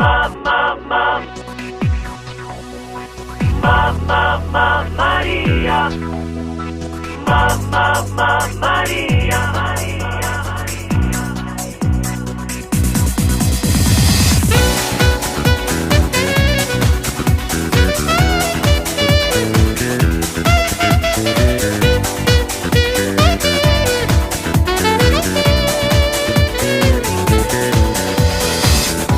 Mamma Maria, Mamma Maria,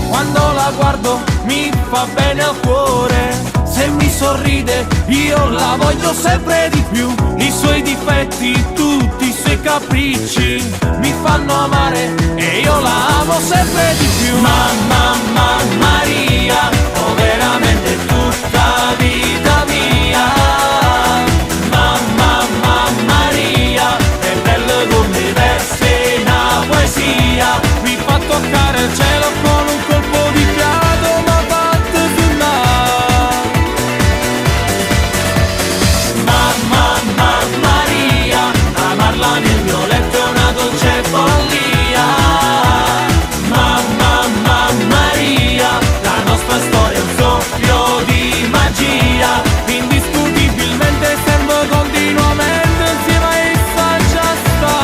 Quando la guardo mi fa bene al cuore, se mi sorride io la voglio sempre di più. I suoi difetti, tutti i suoi capricci mi fanno amare e io la amo sempre di più. Mamma Maria, oh veramente tutta vita mia. Mamma Maria, è bello come versi una poesia. Mi fa toccare il cielo con un colpo di fiato, ma batte sul mare. Mamma Maria, amarla nel mio letto è una dolce follia. Mamma Maria, la nostra storia è un soffio di magia. Indiscutibilmente sempre continuamente insieme a essa già sta.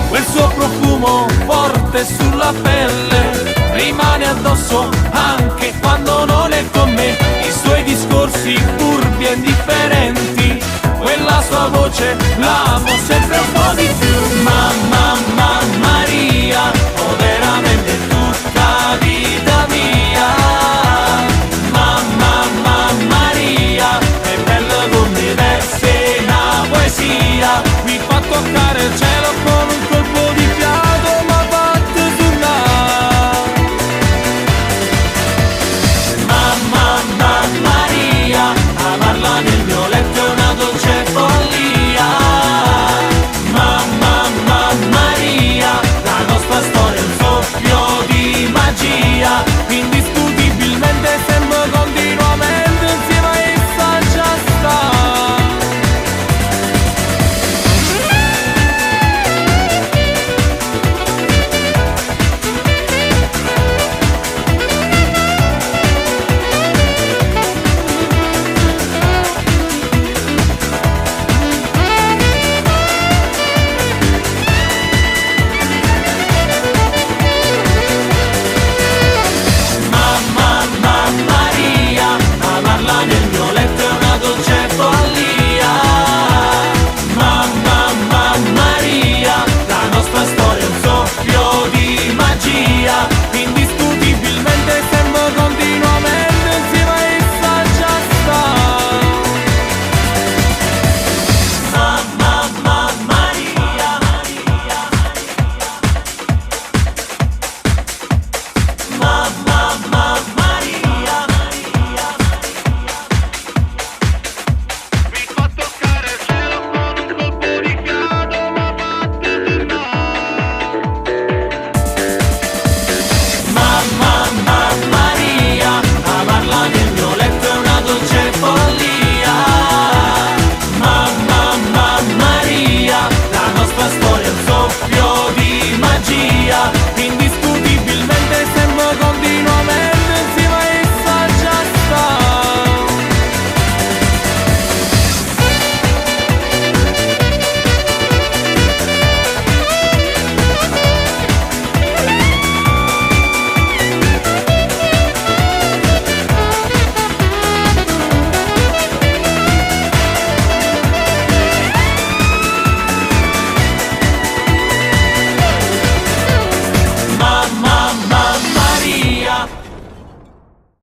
Quel suo profumo forte sulla pelle rimane addosso anche quando non è con me. I suoi discorsi furbi e indifferenti, quella sua voce l'amo sempre un po' di più. Mamma